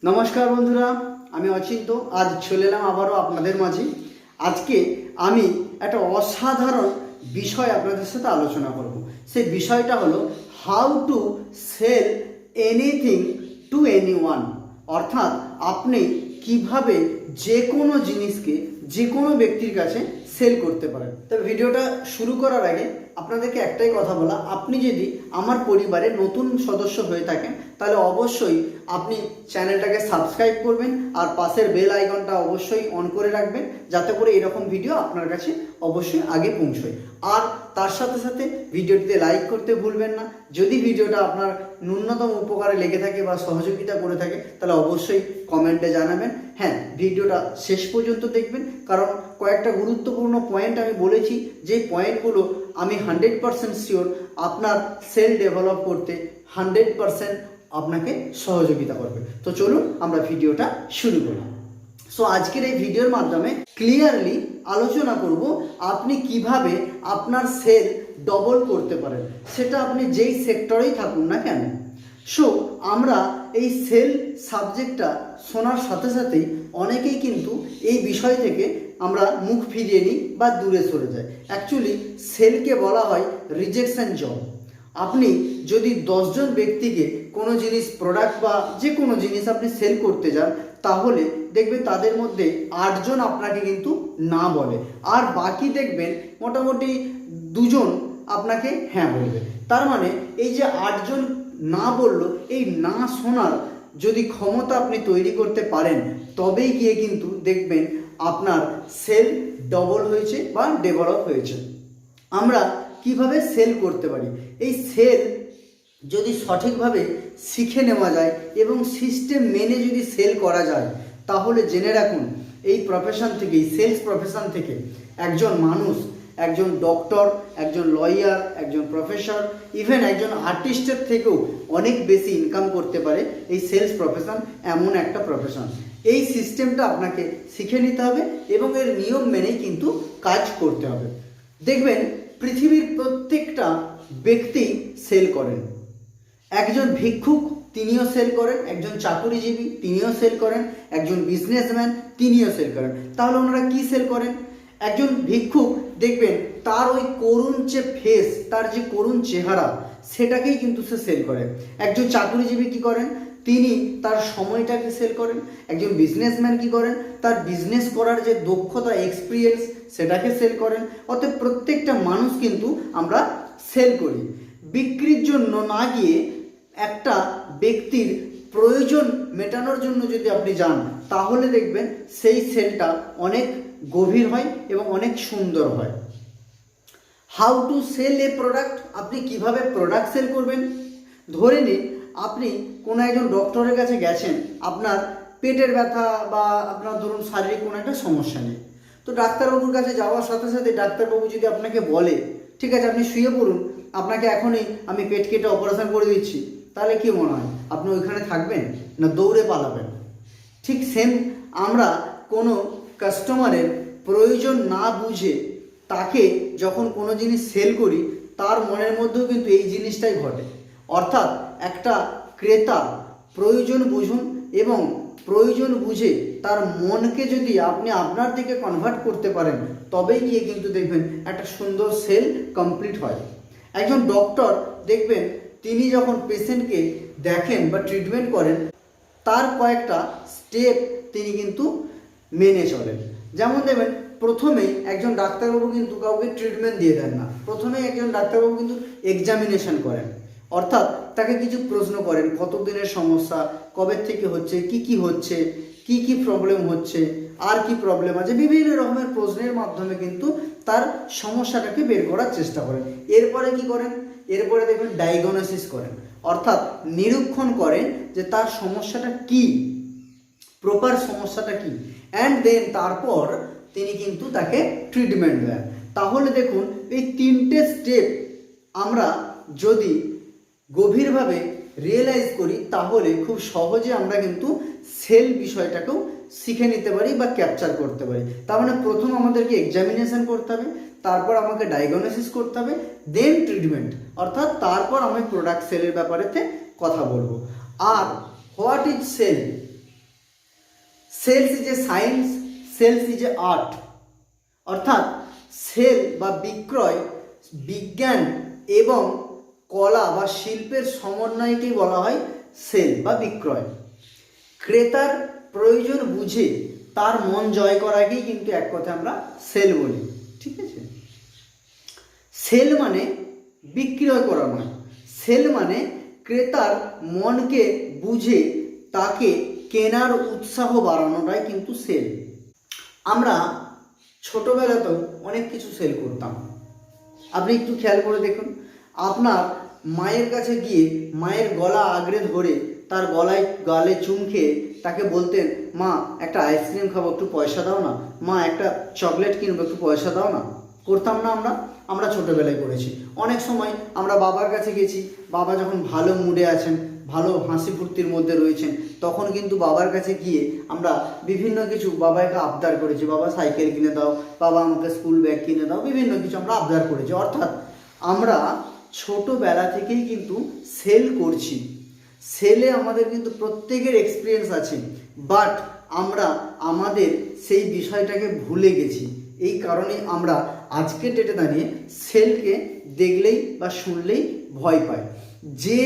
নমস্কার বন্ধুরা, আমি অচিন্ত। আজ চলে এলাম আবারও আপনাদের মাঝে। আজকে আমি একটা অসাধারণ বিষয় আপনাদের সাথে আলোচনা করব। সেই বিষয়টা হলো how to sell anything to anyone. অর্থাৎ আপনি কিভাবে যে কোনো জিনিসকে যে কোনো ব্যক্তির কাছে সেল করতে পারেন। তবে ভিডিওটা শুরু করার আগে আপনাদেরকে একটাই কথা বলা, আপনি যদি আমার পরিবারে নতুন সদস্য হয়ে থাকেন তাহলে অবশ্যই আপনি চ্যানেলটাকে সাবস্ক্রাইব করবেন আর পাশের বেল আইকনটা অবশ্যই অন করে রাখবেন, যাতে করে এরকম ভিডিও আপনার কাছে অবশ্যই আগে পৌঁছয়। আর তার সাথে সাথে ভিডিওটিতে লাইক করতে ভুলবেন না। যদি ভিডিওটা আপনার ন্যূনতম উপকারে লেগে থাকে বা সহযোগিতা করে থাকে তাহলে অবশ্যই কমেন্টে জানাবেন। হ্যাঁ, ভিডিওটা শেষ পর্যন্ত দেখবেন, কারণ কয়েকটা গুরুত্বপূর্ণ পয়েন্ট আমি বলেছি, যে পয়েন্টগুলো আমি 100% শিওর আপনার সেল ডেভেলপ করতে 100% আপনাকে সহযোগিতা করবে। তো চলুন আমরা ভিডিওটা শুরু করি। সো আজকের এই ভিডিওর মাধ্যমে ক্লিয়ারলি আলোচনা করব আপনি কিভাবে আপনার সেল ডবল করতে পারেন, সেটা আপনি যেই সেক্টরেই থাকুন না কেন। সো আমরা এই সেল সাবজেক্টটা শোনার সাথে সাথেই অনেকেই কিন্তু এই বিষয় থেকে আমরা মুখ ফিরিয়ে নিই বা দূরে সরে যাই। অ্যাকচুয়ালি সেলকে বলা হয় রিজেকশন জব। আপনি যদি 10 জন ব্যক্তিকে কোনো জিনিস, প্রোডাক্ট বা যে কোনো জিনিস আপনি সেল করতে যান, তাহলে দেখবেন তাদের মধ্যে 8 জন আপনাকে কিন্তু না বলে, আর বাকি দেখবেন মোটামুটি 2 জন আপনাকে হ্যাঁ বলবে। তার মানে এই যে 8 জন না বললো, এই না শোনার যদি ক্ষমতা আপনি তৈরি করতে পারেন, তবেই গিয়ে কিন্তু দেখবেন আপনার সেল ডবল হয়েছে বা ডেভেলপ হয়েছে। আমরা কিভাবে সেল করতে পারি? এই সেল যদি সঠিকভাবে শিখে নেওয়া যায় এবং সিস্টেম মেনে যদি সেল করা যায়, তাহলে জেনে রাখুন এই প্রফেশন থেকে, এই সেলস প্রফেশন থেকে একজন মানুষ, একজন ডক্টর, একজন লয়ার, একজন প্রফেসর, ইভেন একজন আর্টিস্টের থেকেও অনেক বেশি ইনকাম করতে পারে। এই সেলস প্রফেশন এমন একটা প্রফেশন। এই সিস্টেমটা আপনাকে শিখে নিতে হবে এবং এর নিয়ম মেনেই কিন্তু কাজ করতে হবে। দেখবেন পৃথিবীর প্রত্যেকটা ব্যক্তি সেল করেন। একজন ভিক্ষুক তিনিও সেল করেন, একজন চাকুরিজীবী তিনিও সেল করেন, একজন বিজনেসম্যান তিনিও সেল করেন। তাহলে ওনারা কি সেল করেন? একজন ভিক্ষুক দেখবেন তার ওই করুণ যে ফেস, তার যে করুণ চেহারা, সেটাকেই কিন্তু সে সেল করে। একজন চাকুরিজীবী কি করেন? তিনি তার সময়টাকে সেল করেন। একজন বিজনেসম্যান কি করেন? তার বিজনেস করার যে দক্ষতা, এক্সপিরিয়েন্স, সেটাকে সেল করেন। অতএব প্রত্যেকটা মানুষ কিন্তু আমরা সেল করি। বিক্রির জন্য না গিয়ে একটা ব্যক্তির প্রয়োজন মেটানোর জন্য যদি আপনি যান, তাহলে দেখবেন সেই সেলটা অনেক গভীর হয় এবং অনেক সুন্দর হয়। How to sell a product. আপনি কিভাবে প্রোডাক্ট সেল করবেন? ধরে নিন আপনি কোনো একজন ডক্টরের কাছে গেছেন, আপনার পেটের ব্যথা বা আপনার ধরুন শারীরিক কোনো একটা সমস্যা নেই। তো ডাক্তারবাবুর কাছে যাওয়ার সাথে সাথে ডাক্তারবাবু যদি আপনাকে বলে, ঠিক আছে আপনি শুয়ে পড়ুন, আপনাকে এখনই আমি পেট কেটে অপারেশন করে দিচ্ছি, তাহলে কি মনে হয় আপনি ওইখানে থাকবেন না দৌড়ে পালাবেন? ঠিক সেম আমরা কোনো কাস্টমারের প্রয়োজন না বুঝে তাকে যখন কোনো জিনিস সেল করি, তার মনের মধ্যেও কিন্তু এই জিনিসটাই ঘটে। অর্থাৎ একটা ক্রেতা প্রয়োজন বুঝুন এবং প্রয়োজন বুঝে তার মনকে যদি আপনি আপনার দিকে কনভার্ট করতে পারেন, তবেই গিয়ে কিন্তু দেখবেন একটা সুন্দর সেল কমপ্লিট হয়। একজন ডক্টর দেখবেন তিনি যখন পেশেন্টকে দেখেন বা ট্রিটমেন্ট করেন, তার কয়েকটা স্টেপ তিনি কিন্তু মেনে চলেন। যেমন দেখবেন প্রথমেই একজন ডাক্তারবাবু কিন্তু কাউকে ট্রিটমেন্ট দিয়ে দেন না। প্রথমেই একজন ডাক্তারবাবু কিন্তু এক্সামিনেশন করেন, অর্থাৎ তাকে কিছু প্রশ্ন করেন, কত দিনের সমস্যা, কবে থেকে হচ্ছে, কি হচ্ছে, কি প্রবলেম হচ্ছে, আর কি প্রবলেম আছে, বিভিন্ন রকমের প্রশ্নের মাধ্যমে কিন্তু তার সমস্যাটাকে বের করার চেষ্টা করেন। এরপরে কি করেন? এরপরে দেখবেন ডায়াগনোসিস করেন, অর্থাৎ নিরীক্ষণ করেন যে তার সমস্যাটা কি, প্রপার সমস্যাটা কি, অ্যান্ড দেন তারপর তিনি কিন্তু তাকে ট্রিটমেন্ট দেন। তাহলে দেখুন এই 3টে স্টেপ আমরা যদি গভীরভাবে রিয়েলাইজ করি, তাহলে খুব সহজে আমরা কিন্তু সেল বিষয়টাকেও শিখে নিতে পারি বা ক্যাপচার করতে পারি। তার মানে প্রথম আমাদেরকে এক্সামিনেশন করতে হবে, তারপর আমাকে ডায়াগনোসিস করতে হবে, দেন ট্রিটমেন্ট, অর্থাৎ তারপর আমি প্রোডাক্ট সেলের ব্যাপারেতে কথা বলবো। আর what is sell? Sales is a science, sales is a art. অর্থাৎ সেল বা বিক্রয় বিজ্ঞান এবং কলা বা শিল্পের সমন্বয়কেই বলা হয় সেল বা বিক্রয়। ক্রেতার প্রয়োজন বুঝে তার মন জয় করাকেই কিন্তু এক কথা আমরা সেল বলি। ঠিক আছে, সেল মানে বিক্রয় করা নয়, সেল মানে ক্রেতার মনকে বুঝে তাকে কেনার উৎসাহ বাড়ানোটাই কিন্তু সেল। আমরা ছোটোবেলাতেও অনেক কিছু সেল করতাম। আপনি একটু খেয়াল করে দেখুন, আপনার মায়ের কাছে গিয়ে মায়ের গলা আগড়ে ধরে তার গালে চুম খেয়ে তাকে বলতেন, মা একটা আইসক্রিম খাবো, একটু পয়সা দাও না, মা একটা চকলেট কিনবো, একটু পয়সা দাও না। করতাম না আমরা ছোটোবেলায় করেছি। অনেক সময় আমরা বাবার কাছে গেছি, বাবা যখন ভালো মুডে আছেন, ভালো হাসি ফুর্তির মধ্যে রয়েছেন, তখন কিন্তু বাবার কাছে গিয়ে আমরা বিভিন্ন কিছু বাবাকে আবদার করেছি, বাবা সাইকেল কিনে দাও, বাবা আমাকে স্কুল ব্যাগ কিনে দাও, বিভিন্ন কিছু আমরা আবদার করেছি। অর্থাৎ আমরা ছোটোবেলা থেকেই কিন্তু সেল করছি। সেলে আমাদের কিন্তু প্রত্যেকের এক্সপিরিয়েন্স আছে, বাট আমরা আমাদের সেই বিষয়টাকে ভুলে গেছি। এই কারণে আমরা আজকের ডেটে দাঁড়িয়ে সেলকে দেখলেই বা শুনলেই ভয় পাই। যে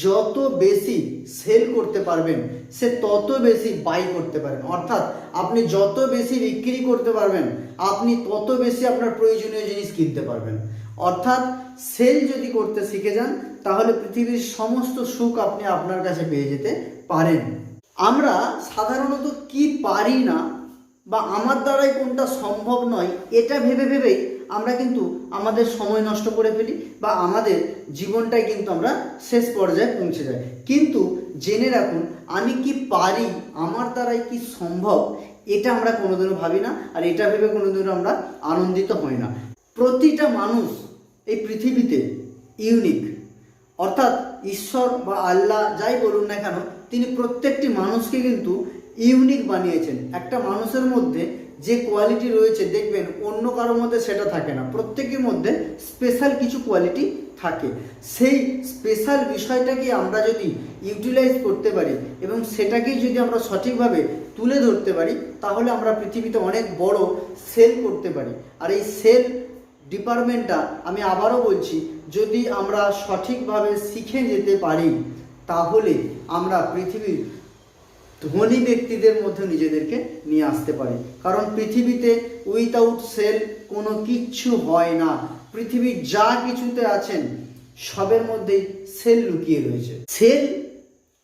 যত বেশি সেল করতে পারবেন সে তত বেশি বাই করতে পারেন। অর্থাৎ আপনি যত বেশি বিক্রি করতে পারবেন আপনি তত বেশি আপনার প্রয়োজনীয় জিনিস কিনতে পারবেন। অর্থাৎ সেল যদি করতে শিখে যান তাহলে পৃথিবীর সমস্ত সুখ আপনি আপনার কাছে পেয়ে যেতে পারেন। আমরা সাধারণত কি পারি না বা আমার দ্বারাই কোনটা সম্ভব নয় এটা ভেবেই আমরা কিন্তু আমাদের সময় নষ্ট করে ফেলি বা আমাদের জীবনটাই কিন্তু আমরা শেষ পর্যায়ে পৌঁছে যাই। কিন্তু জেনে রাখুন, আমি কি পারি, আমার দ্বারাই কি সম্ভব, এটা আমরা কোনোদিনও ভাবি না, আর এটা ভেবে কোনোদিনও আমরা আনন্দিত হই না। প্রতিটা মানুষ এই পৃথিবীতে ইউনিক। অর্থাৎ ঈশ্বর বা আল্লাহ যাই বলুন না কেন, তিনি প্রত্যেকটি মানুষকে কিন্তু ইউনিক বানিয়েছেন। একটা মানুষের মধ্যে যে কোয়ালিটি রয়েছে দেখবেন অন্য কারোর মধ্যে সেটা থাকে না, প্রত্যেকের মধ্যে স্পেশাল কিছু কোয়ালিটি থাকে। সেই স্পেশাল বিষয়টাকে আমরা যদি ইউটিলাইজ করতে পারি এবং সেটাকেই যদি আমরা সঠিকভাবে তুলে ধরতে পারি তাহলে আমরা পৃথিবীতে অনেক বড় সেল করতে পারি। আর এই সেল ডিপার্টমেন্টটা আমি আবারও বলছি, যদি আমরা সঠিকভাবে শিখে যেতে পারি তাহলে আমরা পৃথিবীর ধনী ব্যক্তিদের মধ্যে নিজেদেরকে নিয়ে আসতে পারি। কারণ পৃথিবীতে উইথাউট সেল কোনো কিচ্ছু হয় না। পৃথিবীর যা কিছুতে আছেন সবের মধ্যেই সেল লুকিয়ে রয়েছে। সেল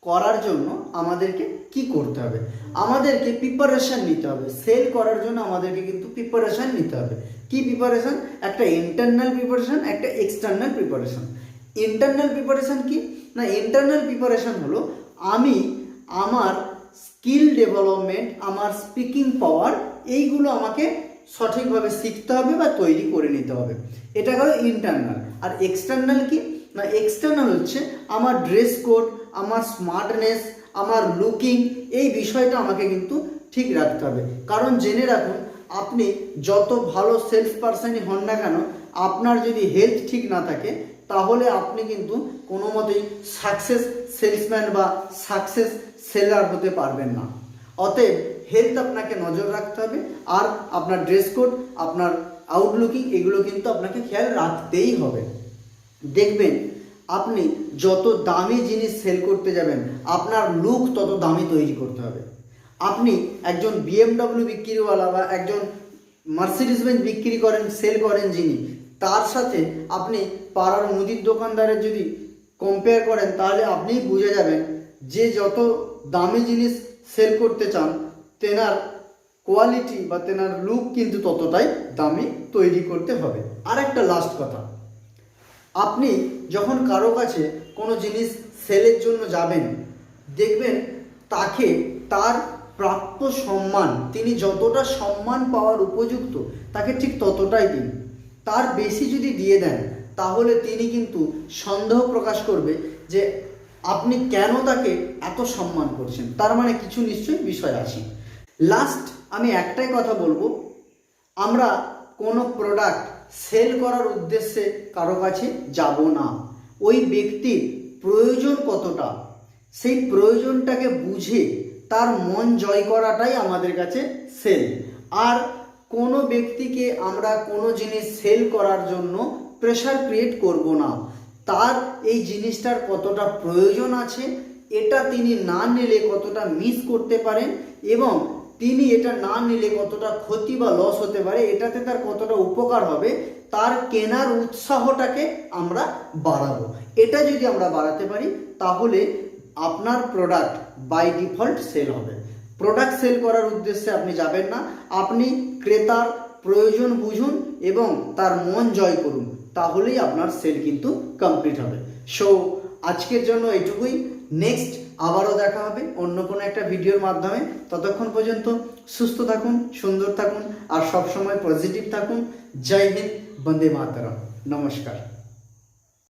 করার জন্য আমাদেরকে কি করতে হবে? আমাদেরকে প্রিপারেশন নিতে হবে। সেল করার জন্য আমাদেরকে কিন্তু প্রিপারেশন নিতে হবে। কি প্রিপারেশন? একটা ইন্টারনাল প্রিপারেশন, একটা এক্সটার্নাল প্রিপারেশন। ইন্টারনাল প্রিপারেশন কি না, ইন্টারনাল প্রিপারেশন হলো আমি আমার স্কিল ডেভেলপমেন্ট, আমার স্পিকিং পাওয়ার, এইগুলো আমাকে সঠিকভাবে শিখতে হবে বা তৈরি করে নিতে হবে। এটা হলো ইন্টারনাল। আর এক্সটার্নাল কি না, এক্সটার্নাল হচ্ছে আমার ড্রেস কোড, আমার স্মার্টনেস, আমার লুকিং, এই বিষয়টা আমাকে কিন্তু ঠিক রাখতে হবে। কারণ জেনে রাখুন, আপনি যত ভালো সেলস পারসনই হন না কেন, আপনার যদি হেলথ ঠিক না থাকে তাহলে আপনি কিন্তু কোনো মতেই সাকসেস সেলসম্যান বা সাকসেস সেলার হতে পারবেন না। অতএব হেলথ আপনাকে নজর রাখতে হবে, আর আপনার ড্রেস কোড, আপনার আউটলুকিং, এগুলো কিন্তু আপনাকে খেয়াল রাখতেই হবে। দেখবেন আপনি যত দামি জিনিস সেল করতে যাবেন আপনার লুক তত দামি তৈরি করতে হবে। আপনি একজন BMW বিক্রিওয়ালা বা একজন মার্সিডিজ বেঞ্জ বিক্রি করেন, সেল করেন যিনি, তার সাথে আপনি পাড়ার মুদির দোকানদারের যদি কম্পেয়ার করেন তাহলে আপনিই বুঝে যাবেন যে যত দামি জিনিস সেল করতে চান তেনার কোয়ালিটি বা তেনার লুক কিন্তু ততটাই দামি তৈরি করতে হবে। আর একটা লাস্ট কথা, আপনি যখন কারো কাছে কোনো জিনিস সেলের জন্য যাবেন দেখবেন তাকে তার প্রাপ্য সম্মান, তিনি যতটা সম্মান পাওয়ার উপযুক্ত তাকে ঠিক ততটাই দিন। তার বেশি যদি দিয়ে দেন তাহলে তিনি কিন্তু সন্দেহ প্রকাশ করবে যে আপনি কেন তাকে এত সম্মান করছেন, তার মানে কিছু নিশ্চয়ই বিষয় আছে। লাস্ট আমি একটাই কথা বলবো, আমরা কোনো প্রোডাক্ট সেল করার উদ্দেশ্যে কারো কাছে যাব না। ওই ব্যক্তির প্রয়োজন কতটা সেই প্রয়োজনটাকে বুঝে তার মন জয় করাটাই আমাদের কাছে সেল। আর কোনো ব্যক্তিকে আমরা কোনো জিনিস সেল করার জন্য প্রেশার ক্রিয়েট করব না। তার এই জিনিসটার কতটা প্রয়োজন আছে, এটা তিনি না নিলে কতটা মিস করতে পারেন, এবং তিনি এটা না নিলে কতটা ক্ষতি বা লস হতে পারে, এটাতে তার কতটা উপকার হবে, তার কেনার উৎসাহটাকে আমরা বাড়াবো। এটা যদি আমরা বাড়াতে পারি তাহলে আপনার প্রোডাক্ট বাই ডিফল্ট সেল হবে। প্রোডাক্ট সেল করার উদ্দেশ্যে আপনি যাবেন না, আপনি ক্রেতার প্রয়োজন বুঝুন এবং তার মন জয় করুন, তাহলেই আপনার সেল কিন্তু কমপ্লিট হবে। সো আজকের জন্য এইটুকুই। নেক্সট আবারও দেখা হবে অন্য কোনো একটা ভিডিওর মাধ্যমে। ততক্ষণ পর্যন্ত সুস্থ থাকুন, সুন্দর থাকুন আর সবসময় পজিটিভ থাকুন। জয় হিন্দ, বন্দে মাতরম, নমস্কার।